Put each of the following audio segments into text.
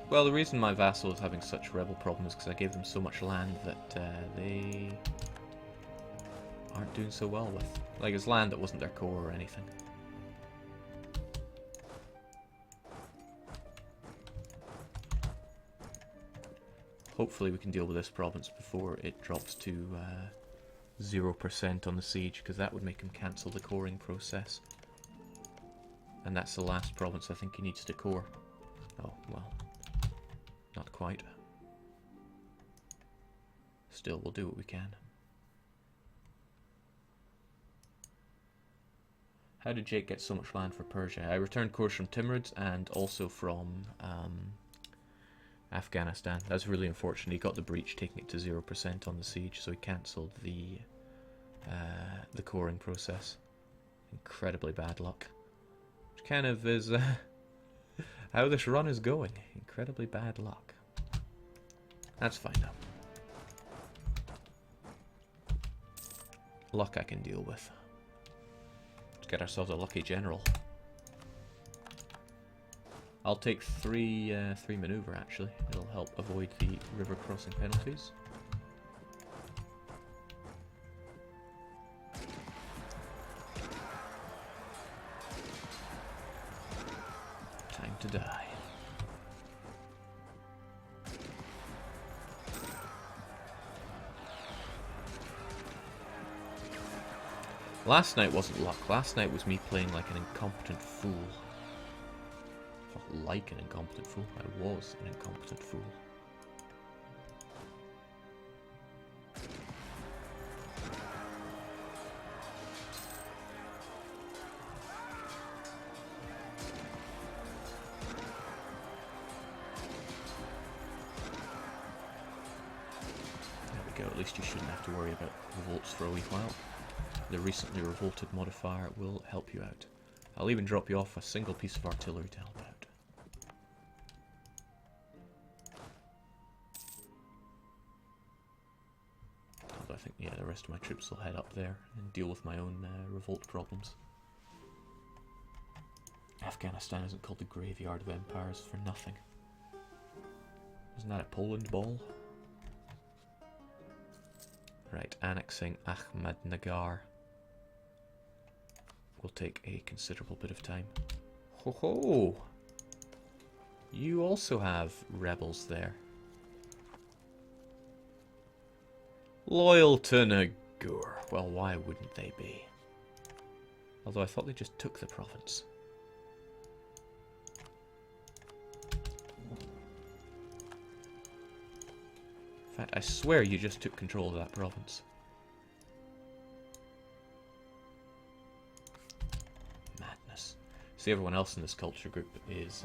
Well, the reason my vassal is having such rebel problems is because I gave them so much land that they aren't doing so well with. Like, it's land that wasn't their core or anything. Hopefully we can deal with this province before it drops to 0% on the siege, because that would make him cancel the coring process. And that's the last province I think he needs to core. Oh, well. Not quite. Still, we'll do what we can. How did Jake get so much land for Persia? I returned cores from Timurids and also from Afghanistan. That's really unfortunate. He got the breach, taking it to 0% on the siege, so he cancelled the coring process. Incredibly bad luck. Which kind of is how this run is going. Incredibly bad luck. That's fine though. Luck I can deal with. Let's get ourselves a lucky general. I'll take three maneuver actually. It'll help avoid the river crossing penalties. Time to die. Last night wasn't luck. Last night was me playing like an incompetent fool. Not like an incompetent fool. I was an incompetent fool. There we go. At least you shouldn't have to worry about revolts for a wee while. The recently revolted modifier will help you out. I'll even drop you off a single piece of artillery to help out. Although I think, yeah, the rest of my troops will head up there and deal with my own revolt problems. Afghanistan isn't called the Graveyard of Empires for nothing. Isn't that a Poland ball? Right, annexing Ahmednagar will take a considerable bit of time. Ho ho! You also have rebels there. Loyal to Nagur. Well, why wouldn't they be? Although I thought they just took the province. In fact, I swear you just took control of that province. Madness. See, everyone else in this culture group is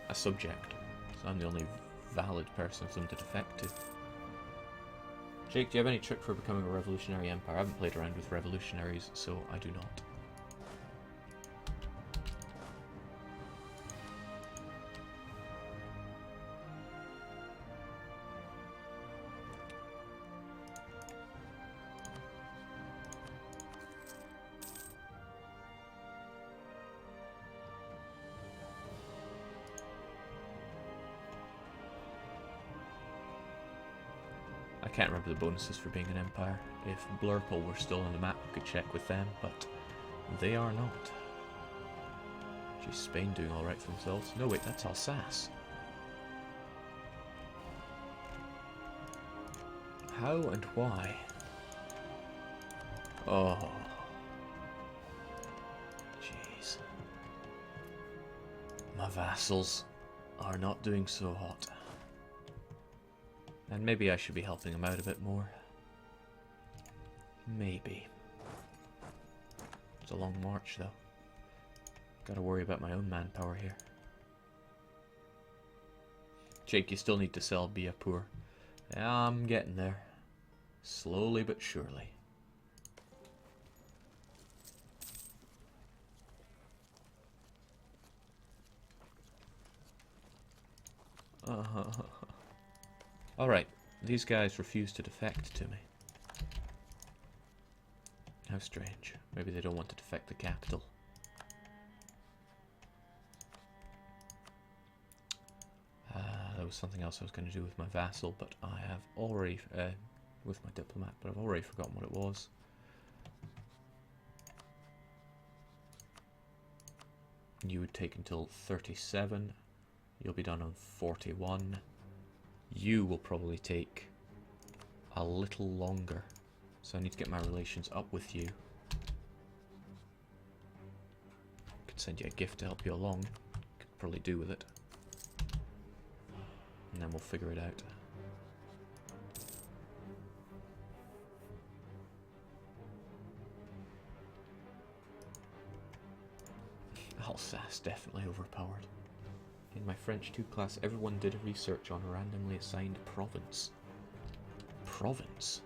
a subject. So I'm the only valid person for them to defect to. Jake, do you have any trick for becoming a revolutionary empire? I haven't played around with revolutionaries, so I do not. I can't remember the bonuses for being an empire. If Blurple were still on the map, we could check with them, but they are not. Geez, Spain doing alright for themselves. No, wait, that's Alsace. How and why? Oh. Jeez. My vassals are not doing so hot. And maybe I should be helping him out a bit more. Maybe. It's a long march, though. Gotta worry about my own manpower here. Jake, you still need to sell Biapur. Yeah, I'm getting there. Slowly but surely. Alright, these guys refuse to defect to me. How strange. Maybe they don't want to defect the capital. there was something else I was going to do with my vassal, but I have already, with my diplomat, but I've already forgotten what it was. You would take until 37. You'll be done on 41. You will probably take a little longer, so I need to get my relations up with you. Could send you a gift to help you along. Could probably do with it. And then we'll figure it out. Alsace, definitely overpowered. In my French 2 class, everyone did research on a randomly assigned province. Province?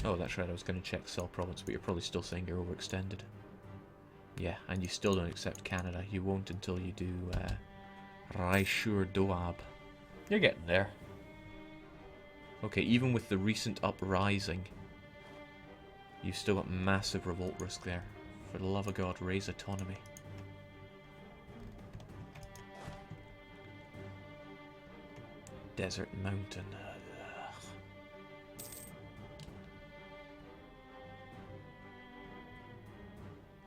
Oh, that's right, I was going to check Cell Province, but you're probably still saying you're overextended. Yeah, and you still don't accept Canada. You won't until you do Reichsur Doab. You're getting there. Okay, even with the recent uprising, you've still got massive revolt risk there. For the love of God, raise autonomy. Desert Mountain.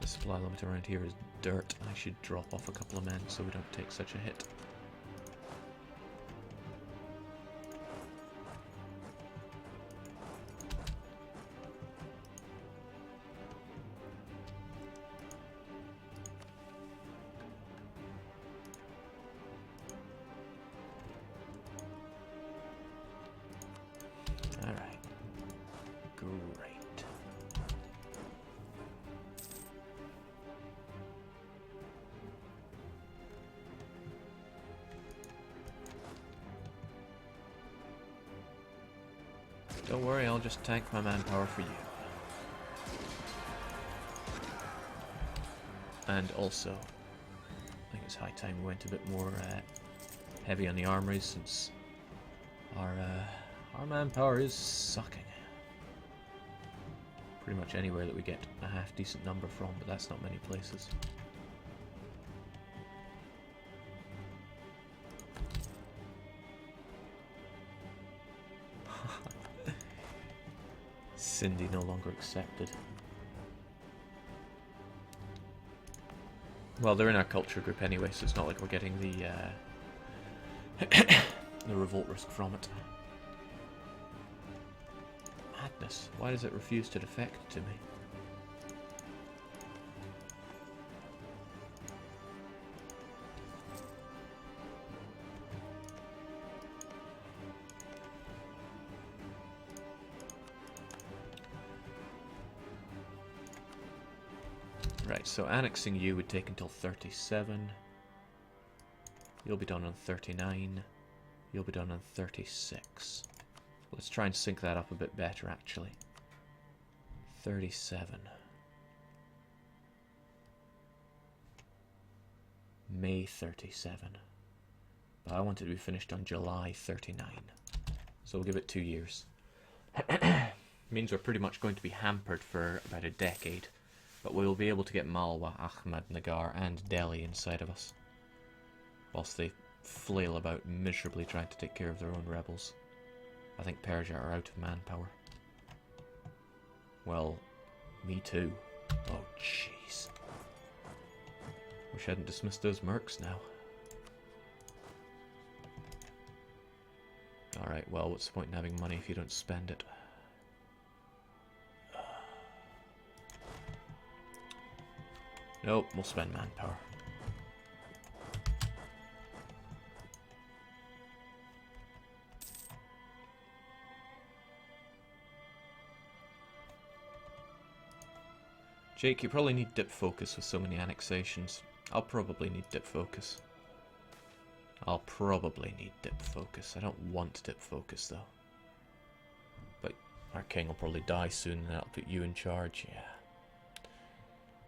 The supply limit around here is dirt. I should drop off a couple of men so we don't take such a hit. Don't worry, I'll just tank my manpower for you. And also, I think it's high time we went a bit more heavy on the armories, since our manpower is sucking. Pretty much anywhere that we get a half decent number from, but that's not many places. Cindy no longer accepted. Well, they're in our culture group anyway, so it's not like we're getting the the revolt risk from it. Madness. Why does it refuse to defect to me? Right, so annexing you would take until 37. You'll be done on 39. You'll be done on 36. Let's try and sync that up a bit better, actually. 37. May 37. But I want it to be finished on July 39. So we'll give it 2 years. Means we're pretty much going to be hampered for about a decade. But we'll be able to get Malwa, Ahmadnagar and Delhi inside of us. Whilst they flail about miserably trying to take care of their own rebels. I think Persia are out of manpower. Well, me too. Oh, jeez. Wish I hadn't dismissed those mercs now. Alright, well, what's the point in having money if you don't spend it? Nope, we'll spend manpower. Jake, you probably need dip focus with so many annexations. I'll probably need dip focus. I'll probably need dip focus. I don't want dip focus though. But our king will probably die soon and that'll put you in charge, yeah.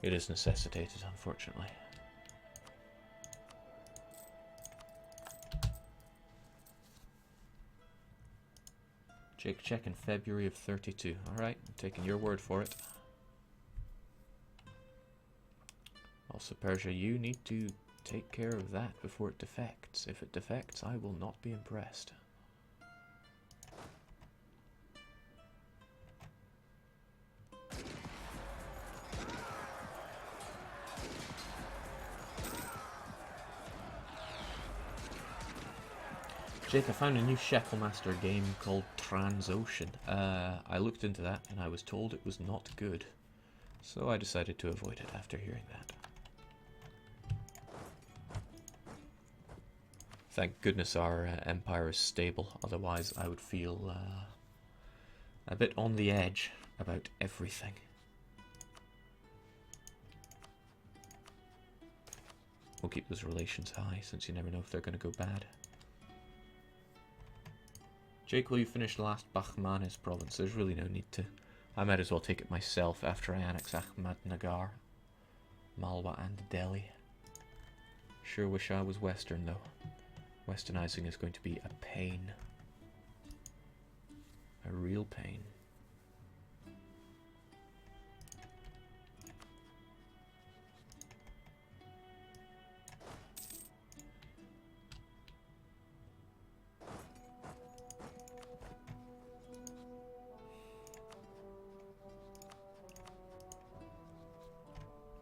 It is necessitated, unfortunately. Jake, check in February of 32. Alright, I'm taking your word for it. Also, Persia, you need to Take care of that before it defects. If it defects, I will not be impressed. Jake, I found a new Shecklemaster game called Transocean. I looked into that and I was told it was not good. So I decided to avoid it after hearing that. Thank goodness our empire is stable, otherwise I would feel a bit on the edge about everything. We'll keep those relations high, since you never know if they're going to go bad. Jake, will you finish the last Bahmanis province? There's really no need to. I might as well take it myself after I annex Ahmadnagar, Malwa and Delhi. Sure wish I was Western though. Westernizing is going to be a pain. A real pain.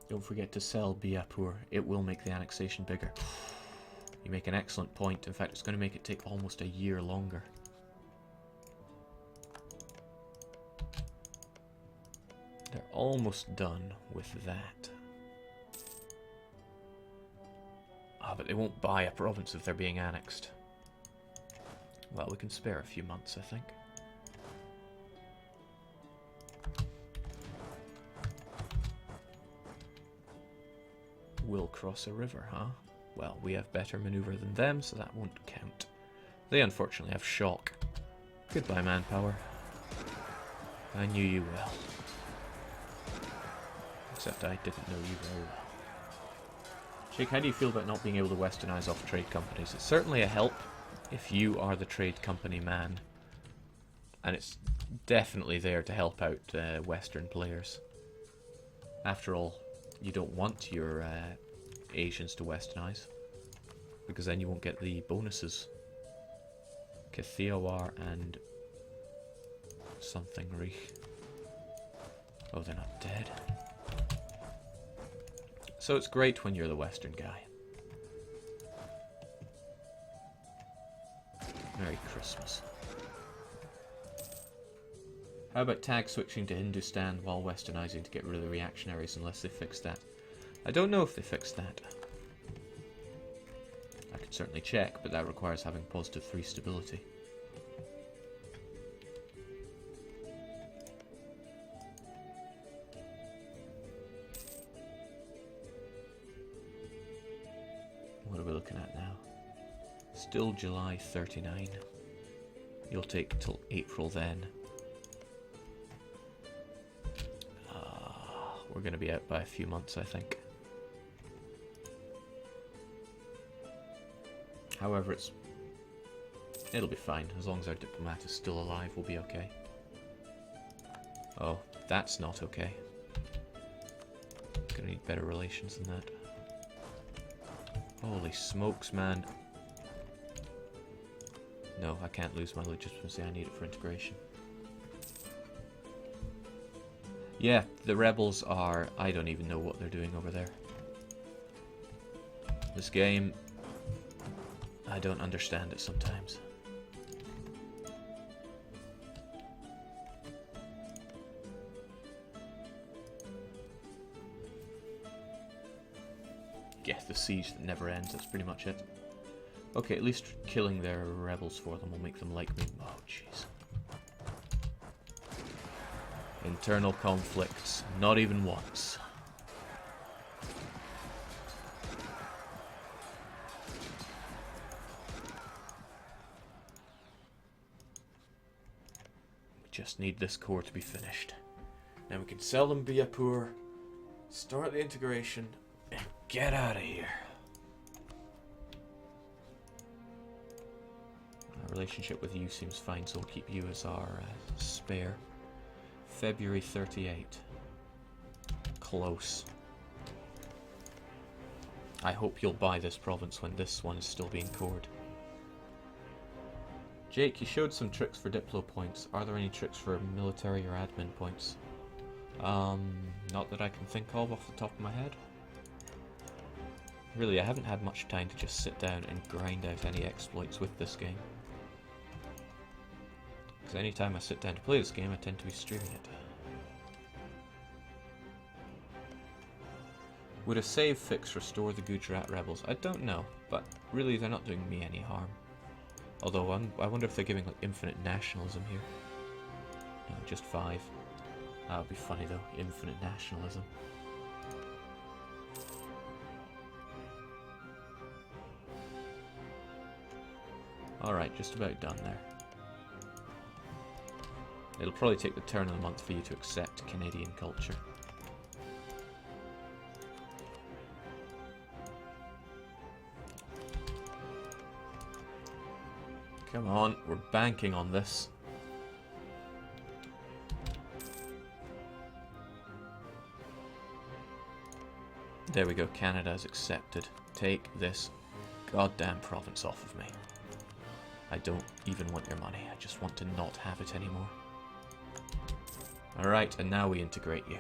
Don't forget to sell Biapur. It will make the annexation bigger. You make an excellent point. In fact, it's going to make it take almost a year longer. They're almost done with that. Ah, but they won't buy a province if they're being annexed. Well, we can spare a few months, I think. We'll cross a river, huh? Well, we have better maneuver than them, so that won't count. They unfortunately have shock. Goodbye, manpower. I knew you well. Except I didn't know you very well. Jake, how do you feel about not being able to westernize off trade companies? It's certainly a help if you are the trade company man. And it's definitely there to help out Western players. After all, you don't want your Asians to westernize, because then you won't get the bonuses. Kathiawar and something Reich. Oh, they're not dead. So it's great when you're the Western guy. Merry Christmas. How about tag switching to Hindustan while westernizing to get rid of the reactionaries, unless they fix that? I don't know if they fixed that. I could certainly check, but that requires having positive 3 stability. What are we looking at now? Still July 39. You'll take till April then. We're going to be out by a few months, I think. However, it'll be fine. As long as our diplomat is still alive, we'll be okay. Oh, that's not okay. Gonna need better relations than that. Holy smokes, man. No, I can't lose my legitimacy. I need it for integration. Yeah, the rebels are... I don't even know what they're doing over there. This game... I don't understand it sometimes. Yeah, the siege that never ends, that's pretty much it. Okay, at least killing their rebels for them will make them like me. Oh, jeez. Internal conflicts, not even once. We just need this core to be finished. Then we can sell them Biapur, start the integration, and get out of here. Our relationship with you seems fine, so we'll keep you as our spare. February 38. Close. I hope you'll buy this province when this one is still being cored. Jake, you showed some tricks for Diplo points. Are there any tricks for military or admin points? Not that I can think of off the top of my head. Really, I haven't had much time to just sit down and grind out any exploits with this game. Because anytime I sit down to play this game, I tend to be streaming it. Would a save fix restore the Gujarat rebels? I don't know, but really they're not doing me any harm. Although I wonder if they're giving like infinite nationalism here. No, just 5. That would be funny though, infinite nationalism. Alright, just about done there. It'll probably take the turn of the month for you to accept Canadian culture. Come on, we're banking on this. There we go, Canada has accepted. Take this goddamn province off of me. I don't even want your money, I just want to not have it anymore. Alright, and now we integrate you.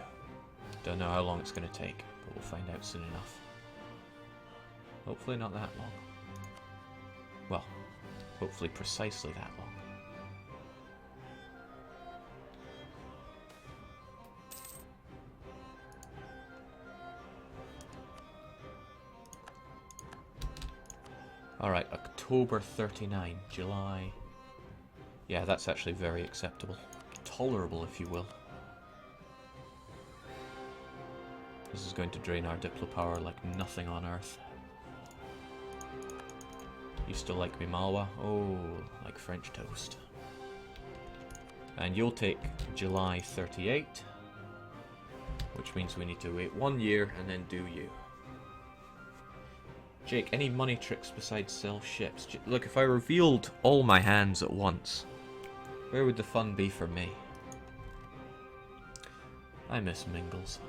Don't know how long it's going to take, but we'll find out soon enough. Hopefully not that long. Well, hopefully precisely that long. Alright, October 39, July. Yeah, that's actually very acceptable. Tolerable, if you will. This is going to drain our Diplo power like nothing on earth. You still like me, Malwa? Oh, like French toast. And you'll take July 38, which means we need to wait 1 year and then do you. Jake, any money tricks besides sell ships? Look, if I revealed all my hands at once, where would the fun be for me? I miss Mingles.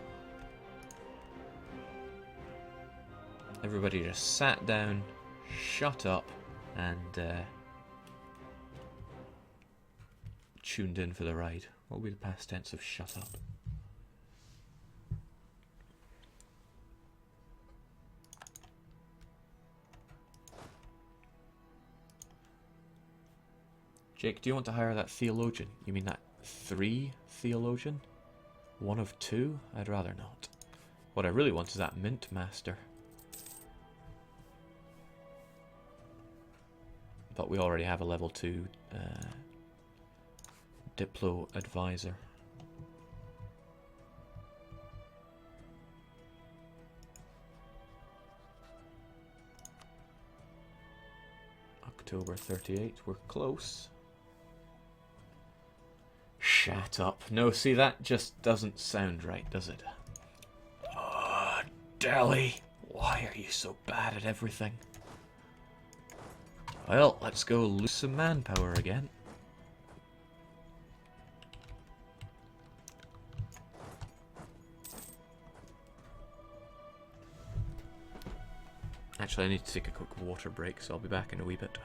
Everybody just sat down, shut up, and tuned in for the ride. What would be the past tense of shut up? Jake, do you want to hire that theologian? You mean that 3 theologian? 1 of 2? I'd rather not. What I really want is that mint master. But we already have a level 2 Diplo advisor. October 38, we're close. Shut up. No, see, that just doesn't sound right, does it? Oh, Delhi, why are you so bad at everything? Well, let's go lose some manpower again. Actually, I need to take a quick water break, so I'll be back in a wee bit.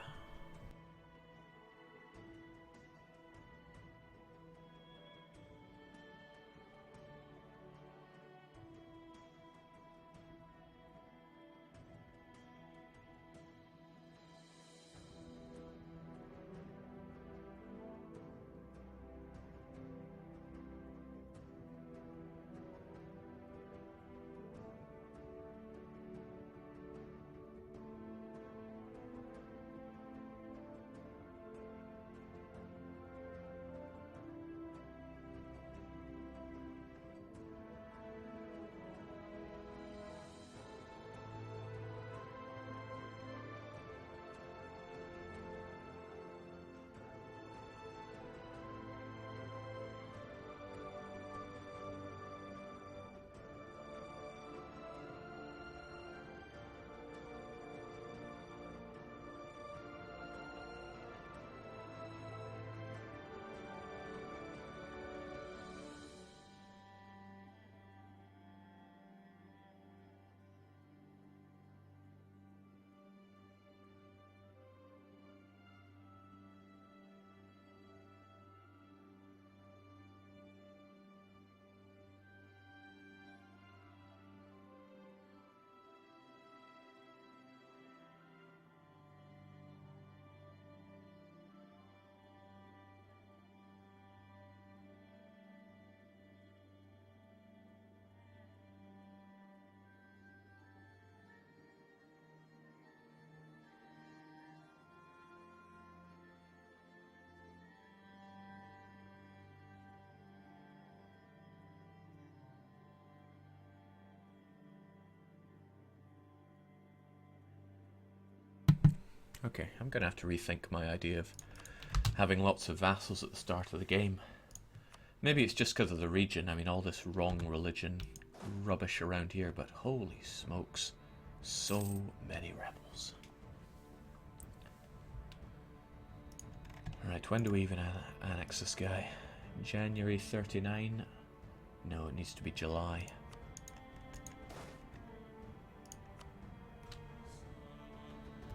Okay, I'm going to have to rethink my idea of having lots of vassals at the start of the game. Maybe it's just because of the region. I mean, all this wrong religion rubbish around here, but holy smokes, so many rebels. Alright, when do we even annex this guy? January 39? No, it needs to be July.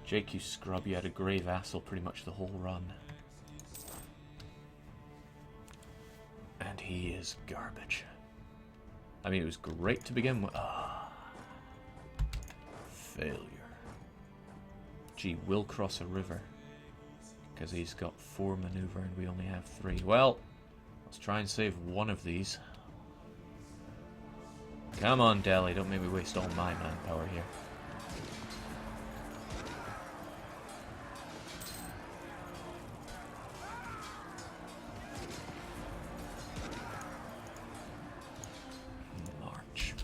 Jake, you scrub, you had a grey vassal pretty much the whole run. And he is garbage. I mean, it was great to begin with. Ah. Failure. Gee, we'll cross a river. Because he's got 4 maneuver and we only have 3. Well, let's try and save one of these. Come on, Delhi, don't make me waste all my manpower here. March.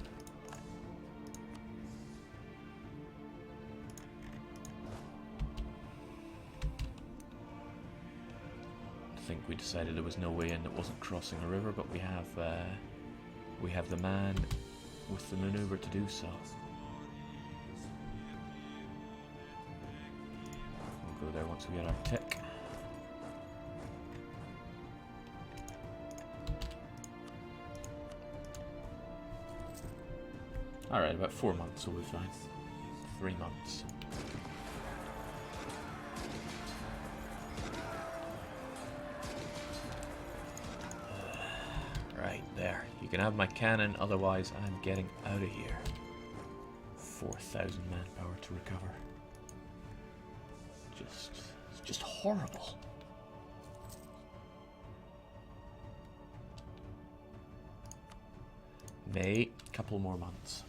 I think we decided there was no way in that wasn't crossing a river, but we have the man with the maneuver to do so. We'll go there once we get our tick. Alright, about 4 months will be fine. 3 months. Right, there. You can have my cannon, otherwise I'm getting out of here. 4,000 manpower to recover. It's just horrible. May, couple more months.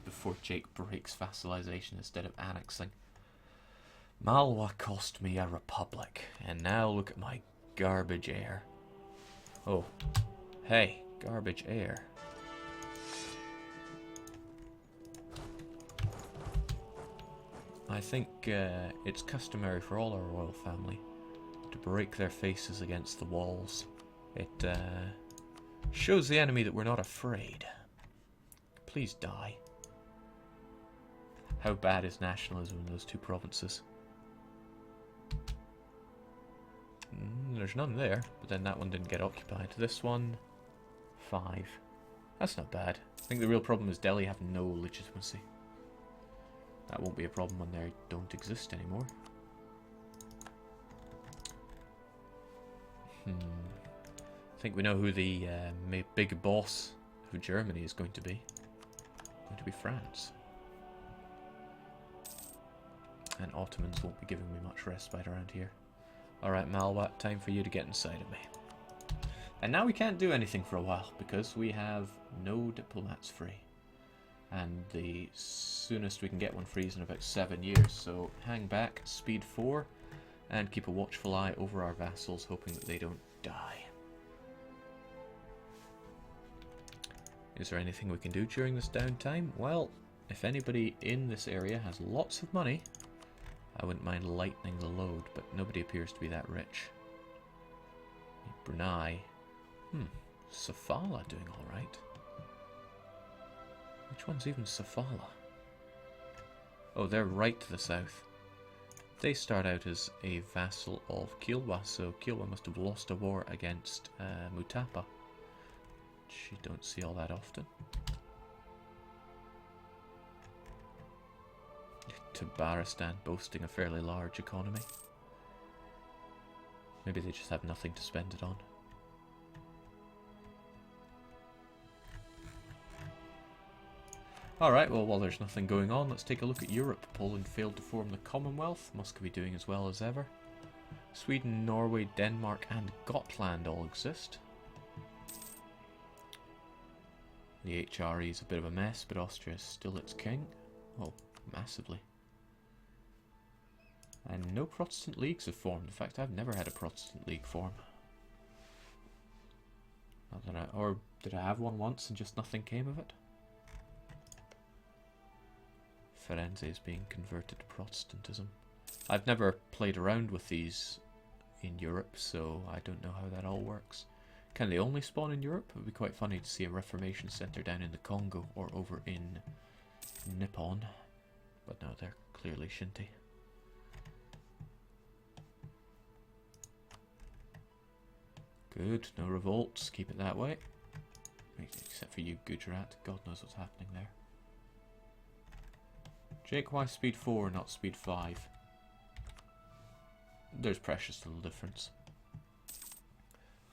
Before Jake breaks vassalization instead of annexing. Malwa cost me a republic, and now look at my garbage heir. Oh, hey, garbage heir. I think it's customary for all our royal family to break their faces against the walls. It shows the enemy that we're not afraid. Please die. How bad is nationalism in those 2 provinces? There's none there, but then that one didn't get occupied. This one, 5. That's not bad. I think the real problem is Delhi have no legitimacy. That won't be a problem when they don't exist anymore. I think we know who the big boss of Germany is going to be. Going to be France. And Ottomans won't be giving me much respite around here. Alright, Malwat, time for you to get inside of me. And now we can't do anything for a while, because we have no diplomats free. And the soonest we can get one free is in about 7 years, so hang back, speed 4, and keep a watchful eye over our vassals, hoping that they don't die. Is there anything we can do during this downtime? Well, if anybody in this area has lots of money, I wouldn't mind lightening the load, but nobody appears to be that rich. Brunei. Safala doing alright. Which one's even Safala? Oh, they're right to the south. They start out as a vassal of Kilwa, so Kilwa must have lost a war against Mutapa, which you don't see all that often. Tabaristan boasting a fairly large economy. Maybe they just have nothing to spend it on. Alright, well, while there's nothing going on, let's take a look at Europe. Poland failed to form the Commonwealth. Muscovy doing as well as ever. Sweden, Norway, Denmark and Gotland all exist. The HRE is a bit of a mess, but Austria is still its king. Oh, massively. And no Protestant leagues have formed. In fact, I've never had a Protestant league form. Or did I have one once and just nothing came of it? Firenze is being converted to Protestantism. I've never played around with these in Europe, so I don't know how that all works. Can they only spawn in Europe? It would be quite funny to see a Reformation Center down in the Congo or over in Nippon. But no, they're clearly Shinti. Good, no revolts, keep it that way. Except for you, Gujarat. God knows what's happening there. Jake, why speed 4, not speed 5? There's precious little difference.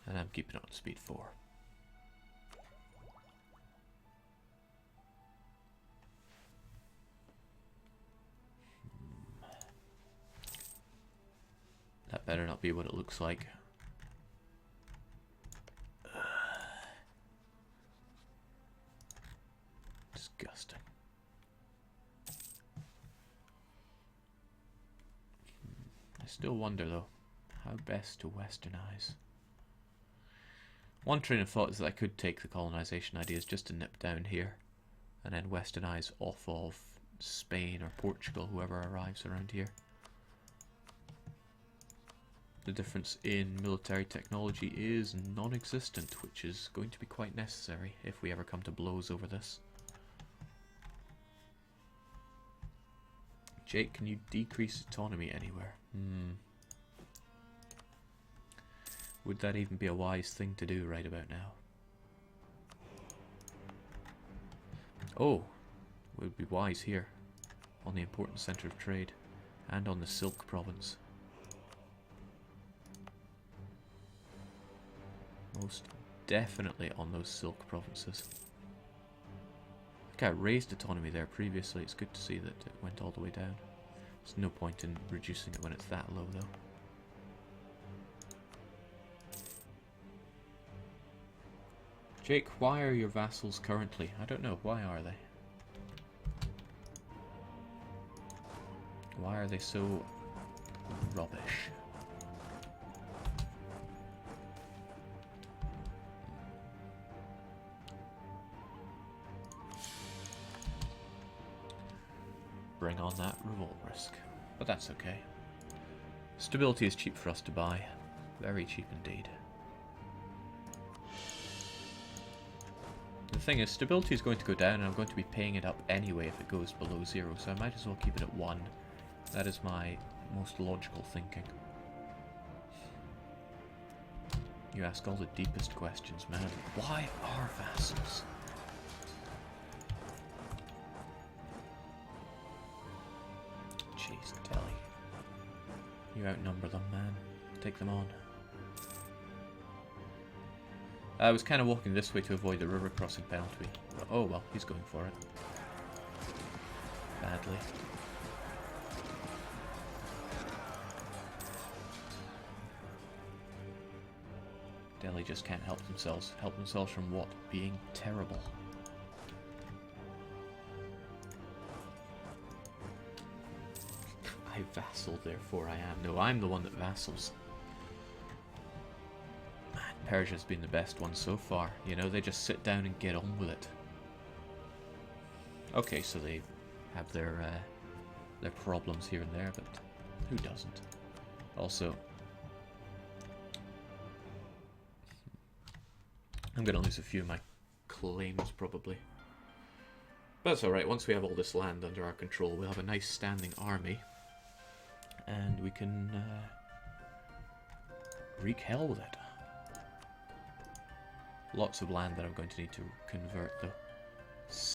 And I'm keeping it on speed 4. That better not be what it looks like. Disgusting. I still wonder though, how best to westernize. One train of thought is that I could take the colonization ideas just to nip down here and then westernize off of Spain or Portugal, whoever arrives around here. The difference in military technology is non-existent, which is going to be quite necessary if we ever come to blows over this. Jake, can you decrease autonomy anywhere? Would that even be a wise thing to do right about now? Oh, it would be wise here, on the important centre of trade, and on the Silk province. Most definitely on those Silk provinces. I think I raised autonomy there previously. It's good to see that it went all the way down. There's no point in reducing it when it's that low though. Jake, why are your vassals currently? I don't know, why are they? Why are they so rubbish? Bring on that revolt risk. But that's okay. Stability is cheap for us to buy. Very cheap indeed. The thing is, stability is going to go down and I'm going to be paying it up anyway if it goes below 0, so I might as well keep it at 1. That is my most logical thinking. You ask all the deepest questions, man. Why are vassals? Jeez, Delhi. You outnumber them, man. Take them on. I was kind of walking this way to avoid the river crossing penalty. But, oh well, he's going for it. Badly. Delhi just can't help themselves. Help themselves from what? Being terrible. I vassal, therefore I am. No, I'm the one that vassals. Man, Persia's been the best one so far. You know, they just sit down and get on with it. Okay, so they have their problems here and there, but who doesn't? Also, I'm going to lose a few of my claims, probably. But that's alright, once we have all this land under our control, we'll have a nice standing army. And we can wreak hell with it. Lots of land that I'm going to need to convert, though.